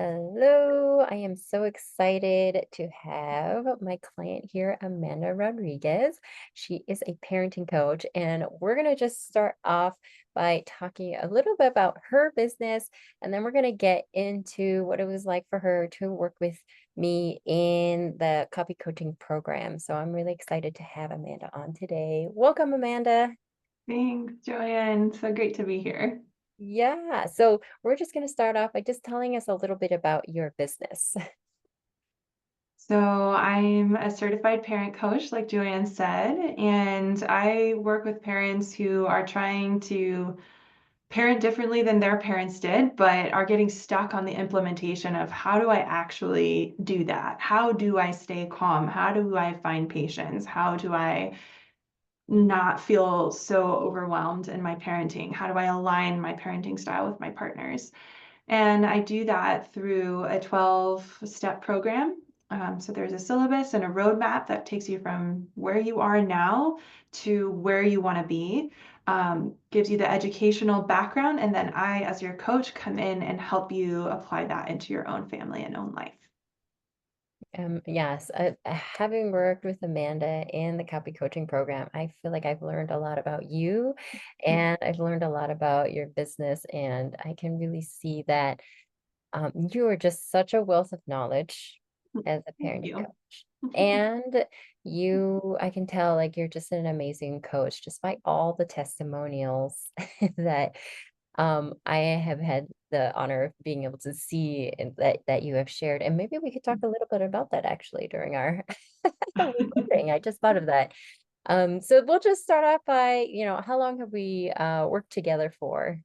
Hello, I am so excited to have my client here, Amanda Rodriguez. She is a parenting coach, and we're going to just start off by talking a little bit about her business, and then we're going to get into what it was like for her to work with me in the copy coaching program. So I'm really excited to have Amanda on today. Welcome, Amanda. Thanks, Joanne. So great to be here. Yeah, so we're just going to start off by just telling us a little bit about your business. So I'm a certified parent coach, like Joanne said, and I work with parents who are trying to parent differently than their parents did, but are getting stuck on the implementation of how do I actually do that? How do I stay calm? How do I find patience? How do I not feel so overwhelmed in my parenting? How do I align my parenting style with my partner's? And I do that through a 12-step program. So there's a syllabus and a roadmap that takes you from where you are now to where you want to be, gives you the educational background, and then I, as your coach, come in and help you apply that into your own family and own life. Yes, having worked with Amanda in the copy coaching program, I feel like I've learned a lot about you and I've learned a lot about your business. And I can really see that you are just such a wealth of knowledge as a Thank parenting you. coach. And I can tell like you're just an amazing coach, despite all the testimonials that I have had the honor of being able to see and that you have shared, and maybe we could talk a little bit about that actually during our recording. I just thought of that. So we'll just start off by, how long have we worked together for?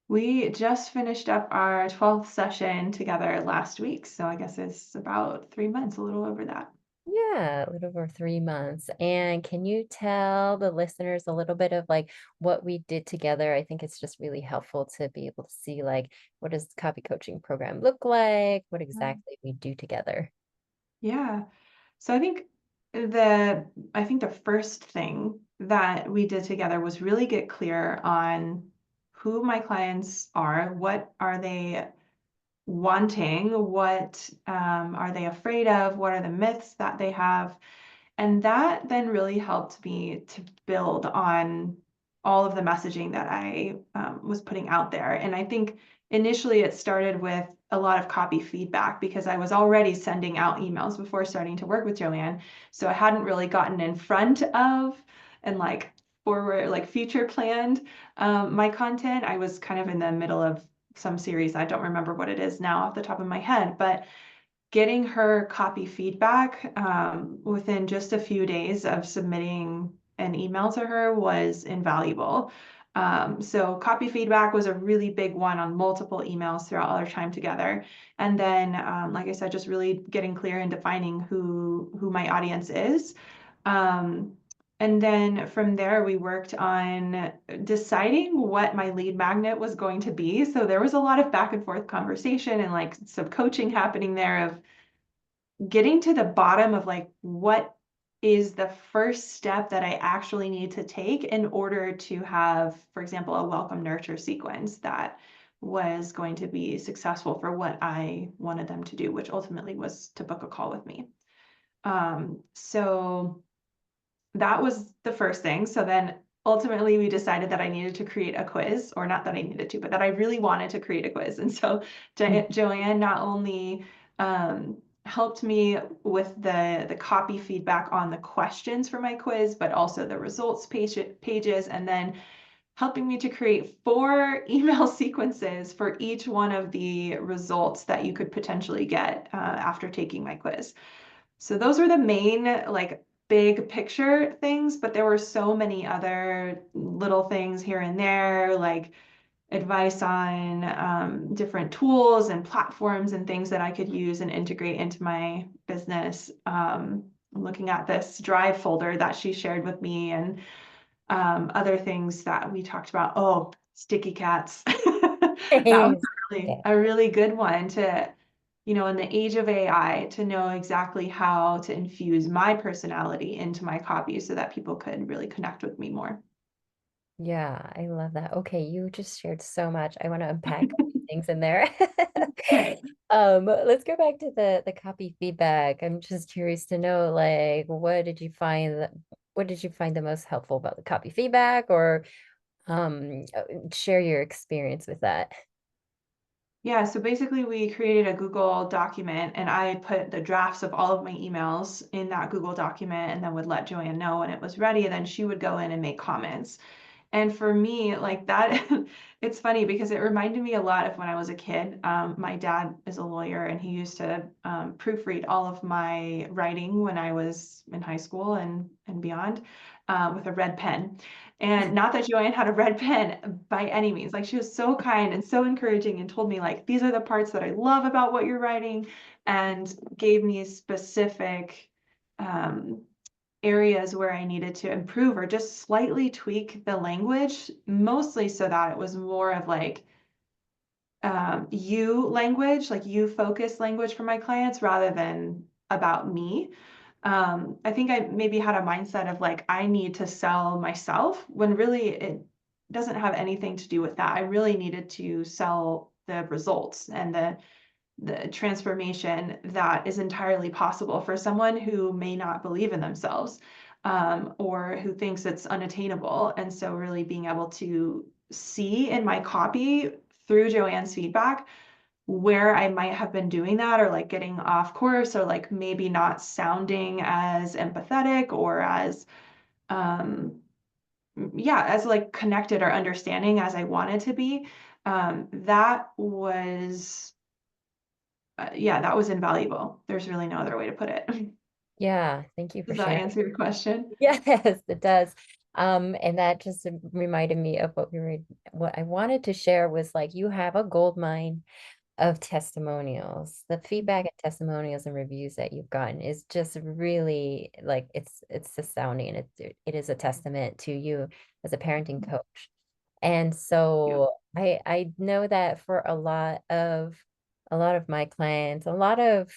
We just finished up our 12th session together last week, so I guess it's about 3 months, a little over that. Yeah, a little over 3 months. And can you tell the listeners a little bit of like what we did together? I think it's just really helpful to be able to see like what does the copy coaching program look like? What exactly we do together? Yeah. So I think the first thing that we did together was really get clear on who my clients are, what are they wanting, what are they afraid of, what are the myths that they have, and that then really helped me to build on all of the messaging that I was putting out there. And I think initially it started with a lot of copy feedback because I was already sending out emails before starting to work with Joanne. So I hadn't really gotten in front of and like forward, like future planned my content. I was kind of in the middle of some series. I don't remember what it is now off the top of my head, but getting her copy feedback within just a few days of submitting an email to her was invaluable. So copy feedback was a really big one on multiple emails throughout our time together. And then, like I said, just really getting clear and defining who my audience is. Um, and then from there, we worked on deciding what my lead magnet was going to be. So there was a lot of back and forth conversation and like some coaching happening there of getting to the bottom of like what is the first step that I actually need to take in order to have, for example, a welcome nurture sequence that was going to be successful for what I wanted them to do, which ultimately was to book a call with me. So that was the first thing. So then ultimately we decided that I needed to create a quiz, or not that I needed to, but that I really wanted to create a quiz. And so Joanne not only helped me with the copy feedback on the questions for my quiz, but also the results pages, and then helping me to create 4 email sequences for each one of the results that you could potentially get after taking my quiz. So those were the main like big picture things, but there were so many other little things here and there, like advice on different tools and platforms and things that I could use and integrate into my business. Looking at this Drive folder that she shared with me and other things that we talked about. Oh, sticky cats. That was really, Yeah. a really good one to, in the age of AI, to know exactly how to infuse my personality into my copy so that people could really connect with me more. Yeah, I love that. Okay, you just shared so much. I want to unpack a few things in there. Okay. Let's go back to the copy feedback. I'm just curious to know, like, what did you find the most helpful about the copy feedback, or share your experience with that? Yeah, so basically we created a Google document and I put the drafts of all of my emails in that Google document and then would let Joanne know when it was ready. And then she would go in and make comments. And for me, like that, it's funny because it reminded me a lot of when I was a kid. My dad is a lawyer and he used to proofread all of my writing when I was in high school and beyond with a red pen. And not that Joanne had a red pen by any means. Like she was so kind and so encouraging and told me like, these are the parts that I love about what you're writing and gave me specific um, areas where I needed to improve or just slightly tweak the language, mostly so that it was more of like you language, like you focus language for my clients rather than about me. I think I maybe had a mindset of like, I need to sell myself when really it doesn't have anything to do with that. I really needed to sell the results and the transformation that is entirely possible for someone who may not believe in themselves or who thinks it's unattainable. And so, really being able to see in my copy through Joanne's feedback where I might have been doing that or like getting off course or like maybe not sounding as empathetic or as, um, yeah, as like connected or understanding as I wanted to be. That was yeah, that was invaluable. There's really no other way to put it. Yeah, thank you for Does that sharing. answer your question? Yes, it does. And that just reminded me of what I wanted to share was like you have a gold mine of testimonials. The feedback and testimonials and reviews that you've gotten is just really like it's astounding. It is a testament to you as a parenting coach. And Yeah. so I know that for a lot of my clients, a lot of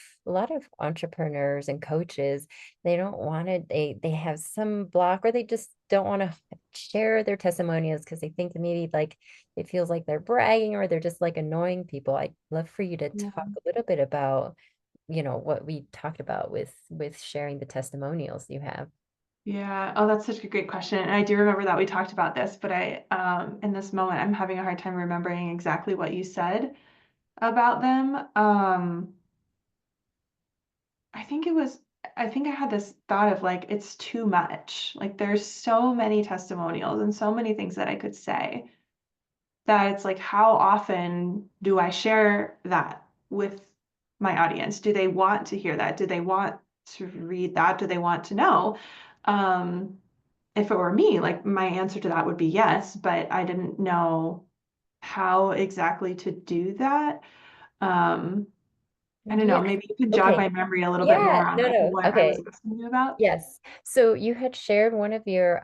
entrepreneurs and coaches, they don't want to they have some block or they just don't want to share their testimonials because they think that maybe like it feels like they're bragging or they're just like annoying people. I'd love for you to Yeah. talk a little bit about, what we talked about with sharing the testimonials you have. Yeah. Oh, that's such a great question. And I do remember that we talked about this, but in this moment, I'm having a hard time remembering exactly what you said about them. I think it was, I think I had this thought of like, it's too much. Like, there's so many testimonials and so many things that I could say that it's like, how often do I share that with my audience? Do they want to hear that? Do they want to read that? Do they want to know? Um, if it were me, like my answer to that would be yes, but I didn't know how exactly to do that. Um, I don't know, Yes. maybe you could jog Okay. my memory a little bit Yeah. more on No, like no. what I was Okay. asking you about. Yes. So you had shared one of your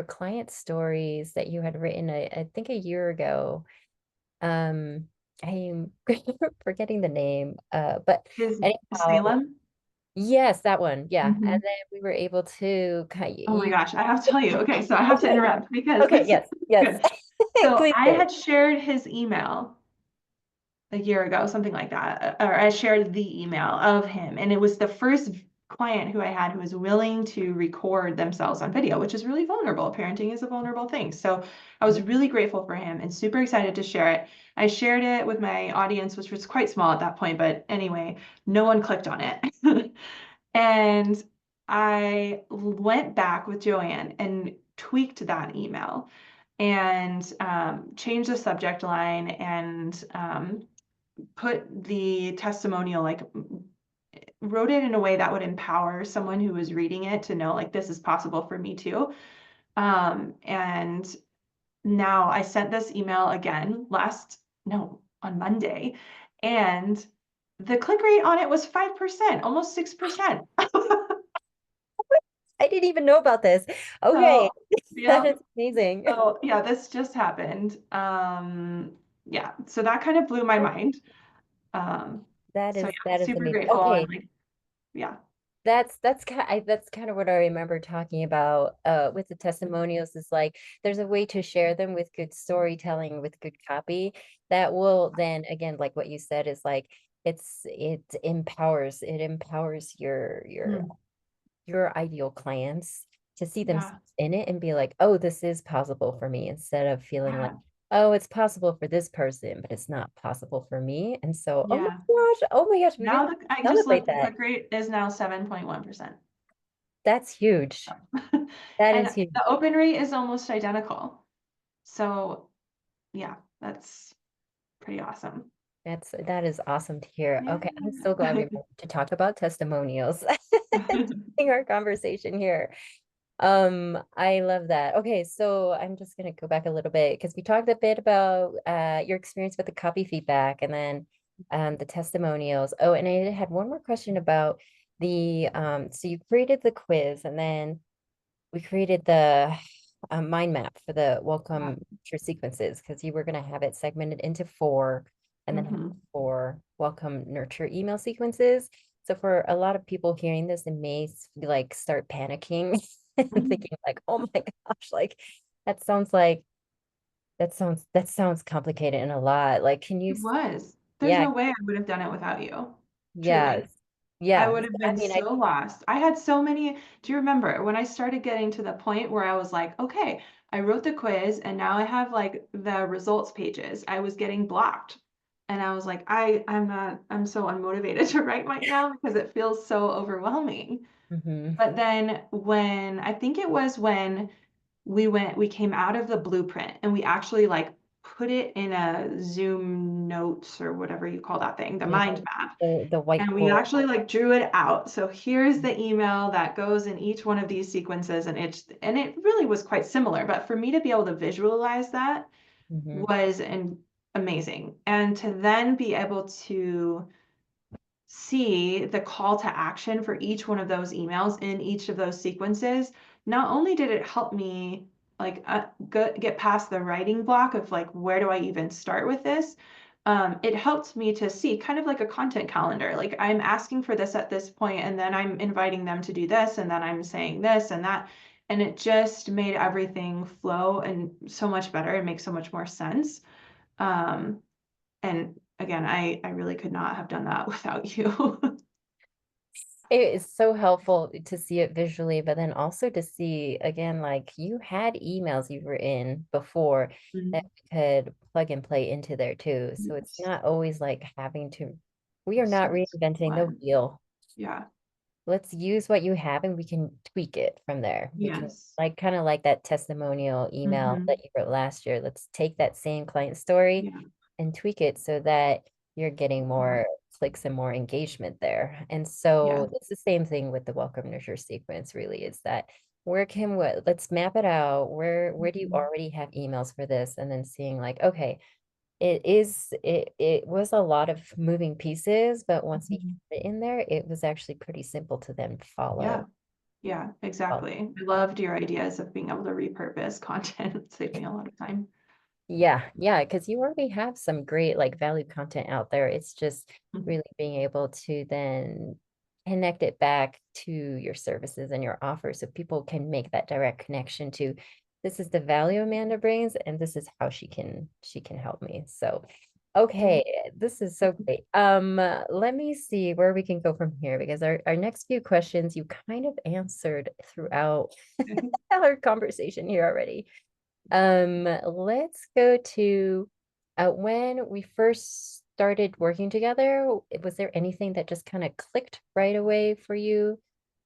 client stories that you had written I think a year ago. Um I'm forgetting the name. But Is anyhow, Salem? yes, that one. Yeah. And Mhm. then we were able to kind Oh my you gosh, I have to tell you. Okay, so I have to okay. interrupt because Okay, this is yes. Yes. good. So Please I do. had shared his email a year ago, something like that, or I shared the email of him, and it was the first client who I had who was willing to record themselves on video, which is really vulnerable. Parenting is a vulnerable thing. So I was really grateful for him and super excited to share it. I shared it with my audience, which was quite small at that point, but anyway, no one clicked on it. And I went back with Joanne and tweaked that email and changed the subject line and put the testimonial, like wrote it in a way that would empower someone who was reading it to know like this is possible for me too. And now I sent this email again no, on Monday, and the click rate on it was 5%, almost 6%. I didn't even know about this. Okay. So, That yeah. is amazing. So, yeah, this just happened. Yeah, so that kind of blew my mind. Um, so yeah, That is super amazing. grateful and Okay. like, yeah. that's kind of what I remember talking about with the testimonials is like there's a way to share them with good storytelling, with good copy that will then again, like what you said, is like it empowers Mm, your ideal clients to see themselves yeah, in it and be like, oh, this is possible for me, instead of feeling like, yeah, oh, it's possible for this person, but it's not possible for me. And so, yeah. oh my gosh, we Now didn't I just celebrate looked, the that. click rate is now 7.1%. That's huge. That And is huge. the open rate is almost identical. So yeah, that's pretty awesome. That is awesome to hear. Yeah. Okay, I'm so glad we met to talk about testimonials in our conversation here. I love that. Okay, so I'm just gonna go back a little bit because we talked a bit about your experience with the copy feedback and then the testimonials. Oh, and I had one more question about the so you created the quiz and then we created the mind map for the Yeah. welcome feature sequences because you were going to have it segmented into four and then have Mhm. four welcome nurture email sequences. So for a lot of people hearing this, they may like start panicking and Mhm. thinking like, oh my gosh, like that sounds like that sounds complicated and a lot. Like, can you, It was. There's yeah, no way I would have done it without you. yes, Truly. I yeah. would have I been mean, so lost. I had so many. Do you remember when I started getting to the point where I was like, okay, I wrote the quiz and now I have like the results pages. I was getting blocked. And I was like, I'm so unmotivated to write right now because it feels so overwhelming. mhm. But then when I think it was when we came out of the blueprint and we actually like put it in a Zoom notes or whatever you call that thing, the Yeah, mind map. the And we whiteboard. actually like drew it out. So here's the email that goes in each one of these sequences and it really was quite similar, but for me to be able to visualize that Mhm. was amazing. And to then be able to see the call to action for each one of those emails in each of those sequences, not only did it help me like get past the writing block of like, where do I even start with this? It helped me to see kind of like a content calendar. Like I'm asking for this at this point, and then I'm inviting them to do this, and then I'm saying this and that. And it just made everything flow and so much better and make so much more sense. Um, and again, I really could not have done that without you. It is so helpful to see it visually, but then also to see again, like you had emails you were in before that Mm, we could plug and play into there too. So it's yes. not always like having to, we are not Start reinventing the one. wheel. Yeah. Let's use what you have and we can tweak it from there. We can Yes. like kind of like that testimonial email that Hmm. you wrote last year. Let's take that same client story Yeah. and tweak it so that you're getting Yeah. more clicks and more engagement there. And Yeah. so it's the same thing with the welcome nurture sequence really is that let's map it out. Where do you Mhm. already have emails for this? And then seeing like, okay, it was a lot of moving pieces, but once we Mhm. had it in there, it was actually pretty simple to then Yeah. follow. Yeah, Well, exactly. I loved your ideas of being able to repurpose content. It saved me a lot of time. yeah, yeah, because you already have some great like value content out there. It's just Mhm. really being able to then connect it back to your services and your offers so people can make that direct connection to this is the value Amanda brings and this is how she can help me. So Yeah. okay, this is so great. Let me see where we can go from here because our next few questions you kind of answered throughout our conversation here already. Let's go to when we first started working together, was there anything that just kind of clicked right away for you?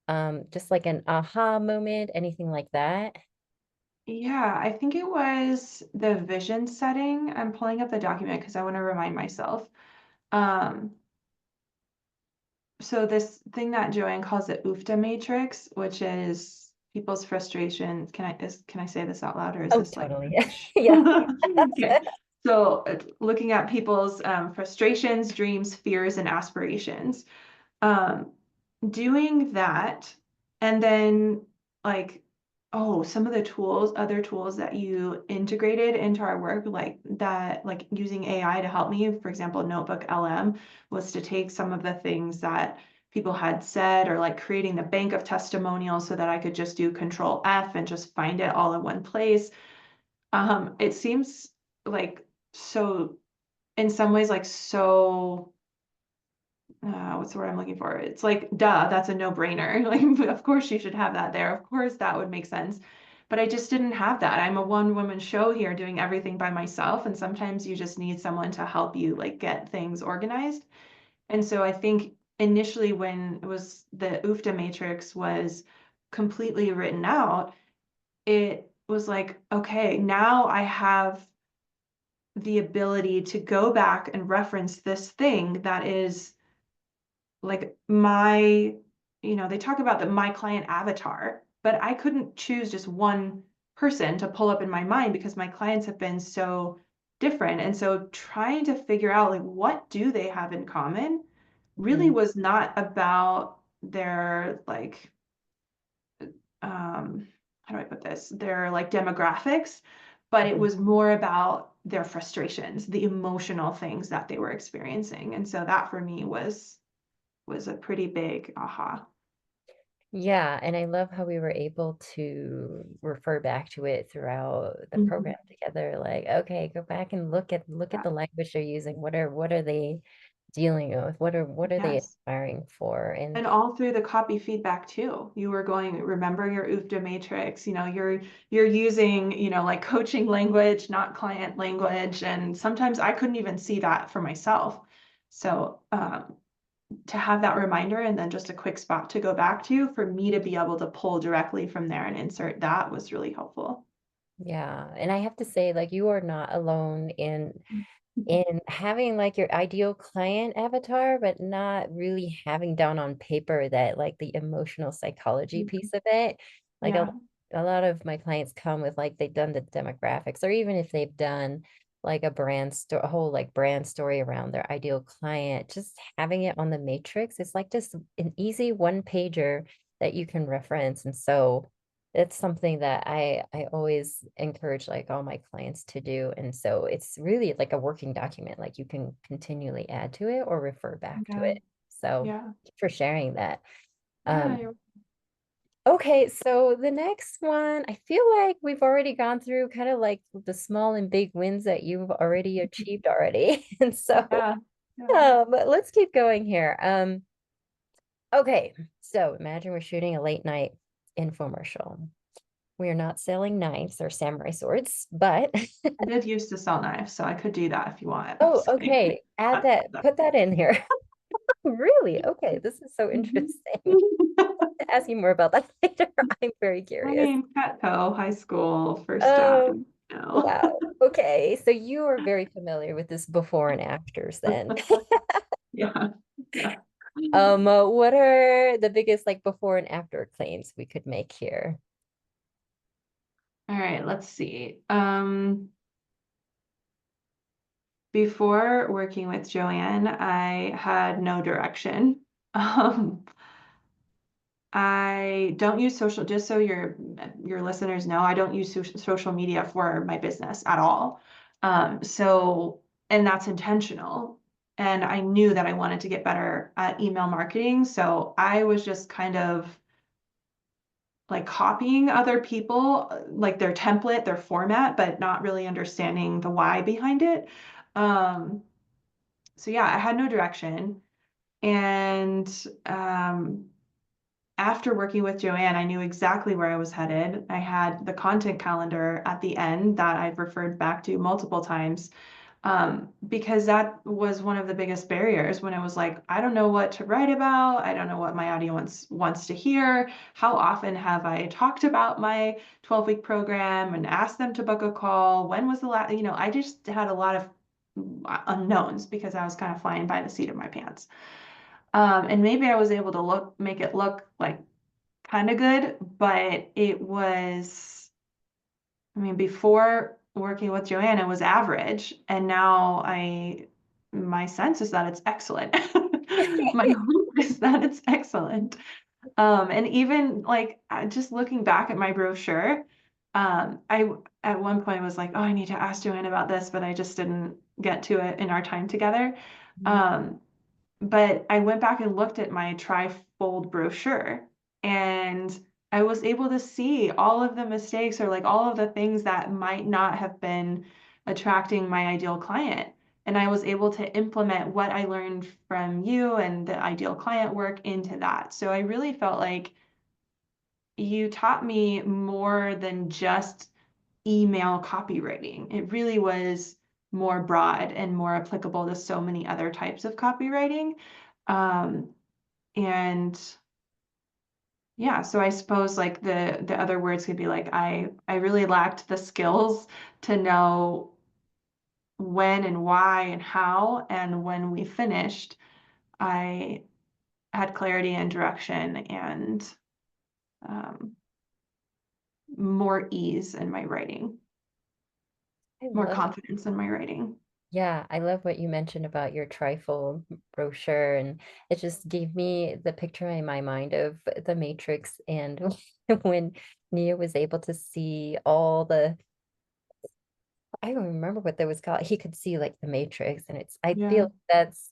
Just like an aha moment, anything like that? Yeah, I think it was the vision setting. I'm pulling up the document because I want to remind myself. Um, so this thing that Joanne calls the UFTA matrix, which is people's frustration. Can I say this out loud or is Oh, this like totally. French? Yeah. Okay. So looking at people's frustrations, dreams, fears, and aspirations. Um, doing that, and then like, oh, some of the other tools that you integrated into our work, like that, like using AI to help me, for example, Notebook LM was to take some of the things that people had said, or like creating the bank of testimonials so that I could just do Control F and just find it all in one place. It seems like so, in some ways, like so, what's the word I'm looking for? It's like, duh, that's a no-brainer. Like, of course you should have that there. Of course that would make sense. But I just didn't have that. I'm a one-woman show here doing everything by myself. And sometimes you just need someone to help you like get things organized. And so I think initially when it was the UFTA matrix was completely written out, it was like, okay, now I have the ability to go back and reference this thing that is like my, they talk about the my client avatar, but I couldn't choose just one person to pull up in my mind because my clients have been so different. And so trying to figure out like what do they have in common really Mm, was not about their like how do I put this? Their like demographics, but it mhm. was more about their frustrations, the emotional things that they were experiencing. And so that for me was a pretty big aha. Yeah, and I love how we were able to refer back to it throughout the Mhm. program together. Like, okay, go back and look at Yeah. the language they're using. What are they dealing with? What are they Yes. aspiring for? And And all through the copy feedback too. You were going, remember your UFTA matrix, you're using, like coaching language, not client language. And sometimes I couldn't even see that for myself. So to have that reminder and then just a quick spot to go back to for me to be able to pull directly from there and insert that was really helpful. yeah, and I have to say, like, you are not alone in having like your ideal client avatar, but not really having down on paper that like the emotional psychology piece of it. Like Yeah. a lot of my clients come with like they've done the demographics, or even if they've done like a whole like brand story around their ideal client, just having it on the matrix, it's like just an easy one pager that you can reference. And so it's something that I always encourage like all my clients to do. And so it's really like a working document, like you can continually add to it or refer back to Yeah. it. So Yeah. thank you for sharing that. Yeah. Um, okay, so the next one, I feel like we've already gone through kind of like the small and big wins that you've already achieved already. And so Yeah. Yeah. let's keep going here. Okay, so imagine we're shooting a late night infomercial. We are not selling knives or samurai swords, but I did used to sell knives, so I could do that if you want. I'm oh, just kidding. okay. Add that, put that in here. Really? Okay, this is so Mhm. interesting. Ask you more about that later. I'm very I curious. mean, Cutco, high school, first Oh, job. wow. Okay, so you are very familiar with this before and afters then. Yeah. Yeah. What are the biggest like before and after claims we could make here? All right, let's see. Before working with Joanne, I had no direction. Um, I don't use social, just so your listeners know, I don't use social media for my business at all. So, and that's intentional. And I knew that I wanted to get better at email marketing. So I was just kind of like copying other people, like their template, their format, but not really understanding the why behind it. Um, so yeah, I had no direction. And after working with Joanne, I knew exactly where I was headed. I had the content calendar at the end that I've referred back to multiple times, because that was one of the biggest barriers when it was like, I don't know what to write about. I don't know what my audience wants to hear. How often have I talked about my 12-week program and asked them to book a call? When was the last, I just had a lot of unknowns because I was kind of flying by the seat of my pants. And maybe I was able to make it look like kind of good, but it was, I mean, before working with Joanne, it was average, and now my sense is that it's excellent. My hope is that it's excellent. And even like just looking back at my brochure, I at one point was like, oh, I need to ask Joanne about this, but I just didn't get to it in our time together. Mhm. Um, but I went back and looked at my trifold brochure, and I was able to see all of the mistakes, or like all of the things that might not have been attracting my ideal client. And I was able to implement what I learned from you and the ideal client work into that. So I really felt like you taught me more than just email copywriting. It really was more broad and more applicable to so many other types of copywriting. Um, and yeah, so I suppose like the other words could be like I really lacked the skills to know when and why and how, and when we finished, I had clarity and direction, and um, more ease in my writing, I more love, confidence in my writing. yeah, I love what you mentioned about your trifold brochure, and it just gave me the picture in my mind of the Matrix and when Neo was able to see all the, I don't remember what that was called. He could see like the Matrix, and it's, I Yeah. feel that's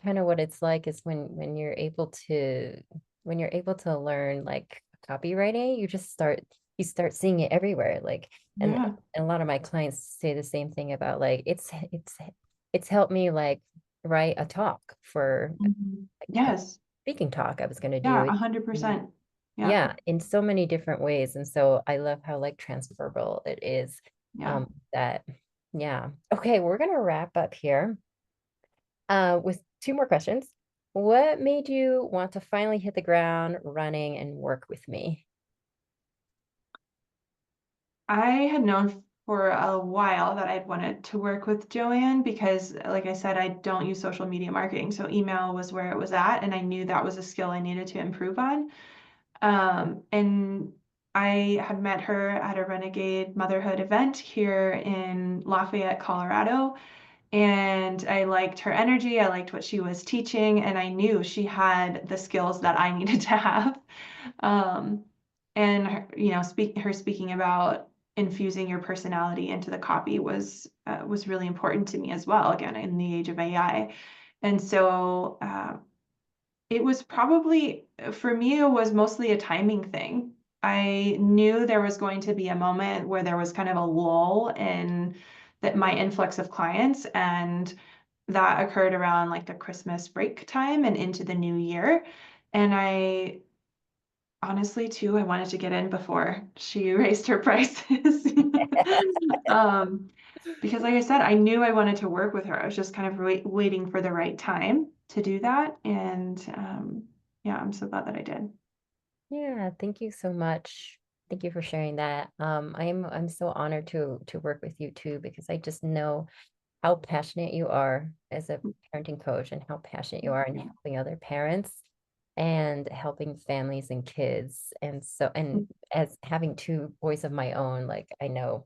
kind of what it's like, is when you're able to, when you're able to learn like copywriting, you start seeing it everywhere. Like, Yeah. and a lot of my clients say the same thing about like it's helped me like write a talk for Mhm. like a Yes. speaking talk I was going to do Yeah, it. 100%. Yeah. Yeah, in so many different ways. And so I love how like transferable it is. Yeah. That yeah. Okay, we're gonna wrap up here with two more questions. What made you want to finally hit the ground running and work with me? I had known for a while that I'd wanted to work with Joanne because, like I said, I don't use social media marketing. So email was where it was at, and I knew that was a skill I needed to improve on. And I had met her at a Renegade Motherhood event here in Lafayette, Colorado. And I liked her energy. I liked what she was teaching, and I knew she had the skills that I needed to have. Um, and her, her speaking about infusing your personality into the copy was really important to me as well. Again, in the age of AI, and so it was probably, for me, it was mostly a timing thing. I knew there was going to be a moment where there was kind of a lull in that my influx of clients, and that occurred around like the Christmas break time and into the new year. And I honestly too, I wanted to get in before she raised her prices. um, because like I said, I knew I wanted to work with her. I was just kind of waiting for the right time to do that. And yeah, I'm so glad that I did. Yeah, thank you so much. Thank you for sharing that. I'm so honored to work with you too, because I just know how passionate you are as a parenting coach, and how passionate you are in helping other parents and helping families and kids. And so, and as having two boys of my own, like I know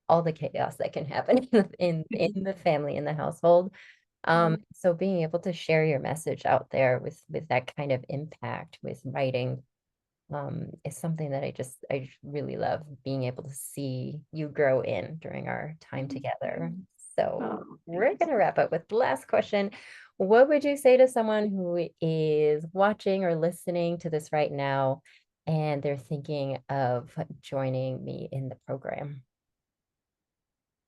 all the chaos that can happen in the family, in the household. So being able to share your message out there with that kind of impact with writing is something that I really love being able to see you grow in during our time together. So Oh, thank we're you so gonna much. wrap up with the last question. What would you say to someone who is watching or listening to this right now and they're thinking of joining me in the program?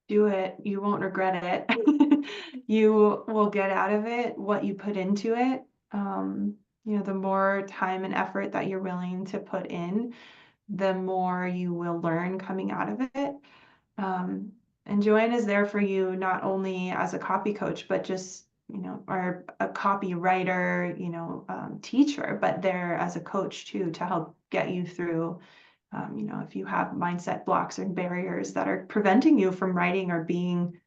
Do it. You won't regret it. You will get out of it what you put into it. The more time and effort that you're willing to put in, the more you will learn coming out of it. Um, and Joanne is there for you not only as a copy coach, but just, or a copywriter, teacher, but there as a coach too, to help get you through, if you have mindset blocks and barriers that are preventing you from writing or being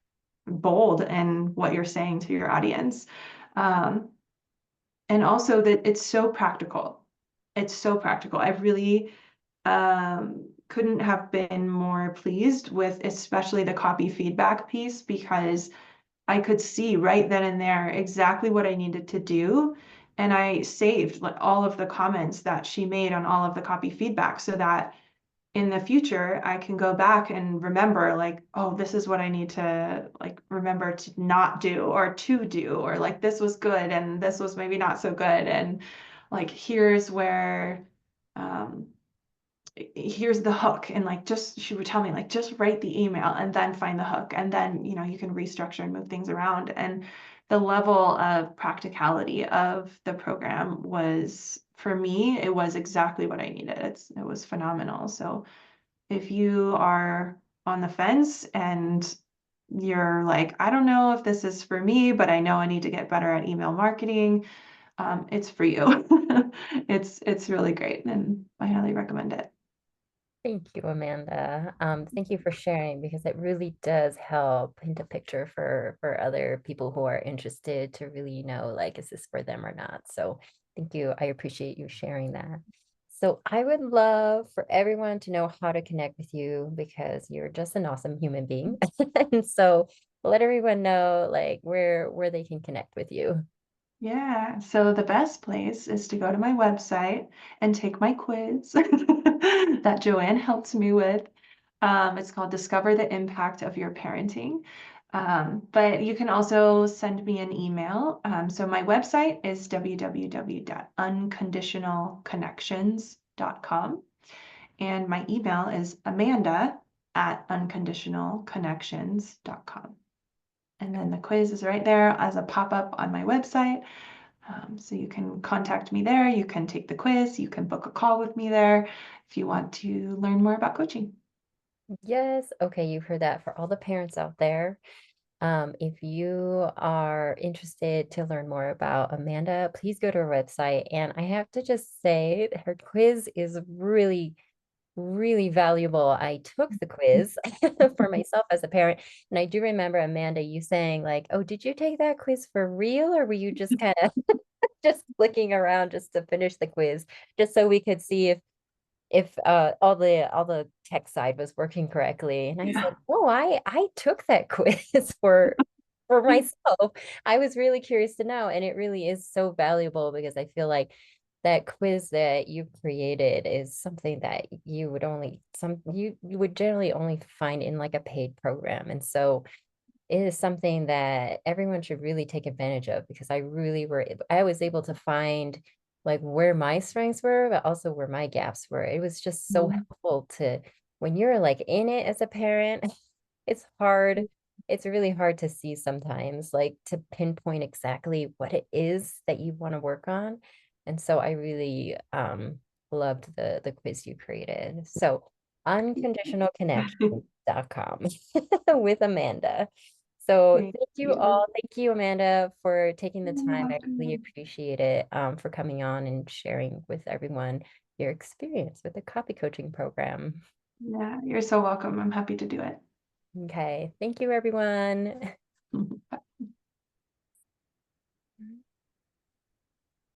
bold in what you're saying to your audience. Um, and also that it's so practical. It's so practical. I really couldn't have been more pleased with especially the copy feedback piece, because I could see right then and there exactly what I needed to do. And I saved like all of the comments that she made on all of the copy feedback, so that in the future, I can go back and remember like, oh, this is what I need to like remember to not do or to do, or like this was good and this was maybe not so good. And like, here's where, um, here's the hook. And like, just, she would tell me like, just write the email and then find the hook. And then, you know, you can restructure and move things around. And the level of practicality of the program was, for me, it was exactly what I needed. It was phenomenal. So if you are on the fence and you're like, I don't know if this is for me, but I know I need to get better at email marketing, it's for you. It's really great, and I highly recommend it. Thank you, Amanda. Thank you for sharing because it really does help paint a picture for other people who are interested to really know like is this for them or not. So thank you. I appreciate you sharing that. So I would love for everyone to know how to connect with you because you're just an awesome human being. And so let everyone know like where they can connect with you. Yeah, so the best place is to go to my website and take my quiz that Joanne helped me with. It's called Discover the Impact of Your Parenting. But you can also send me an email. So my website is www.unconditionalconnections.com. And my email is amanda@unconditionalconnections.com. And then the quiz is right there as a pop-up on my website. So you can contact me there, you can take the quiz, you can book a call with me there if you want to learn more about coaching. Yes. Okay, you heard that for all the parents out there. If you are interested to learn more about Amanda, please go to her website. And I have to just say, her quiz is really, really valuable. I took the quiz for myself as a parent. And I do remember, Amanda, you saying, like, oh, did you take that quiz for real? Or were you just kind of just clicking around just to finish the quiz, just so we could see if all the tech side was working correctly. And I said, Yeah. oh, I took that quiz for myself. I was really curious to know, and it really is so valuable because I feel like that quiz that you created is something that you would generally only find in like a paid program. And so it is something that everyone should really take advantage of because I was able to find like where my strengths were, but also where my gaps were. It was just so Mhm. helpful to when you're like in it as a parent, it's hard. It's really hard to see sometimes, like to pinpoint exactly what it is that you want to work on. And so I really loved the quiz you created. So unconditionalconnection.com with Amanda. So Thank thank you you. all. Thank you, Amanda, for taking the You're time. I really welcome. appreciate it for coming on and sharing with everyone your experience with the copy coaching program. Yeah, you're so welcome. I'm happy to do it. Okay. Thank you, everyone.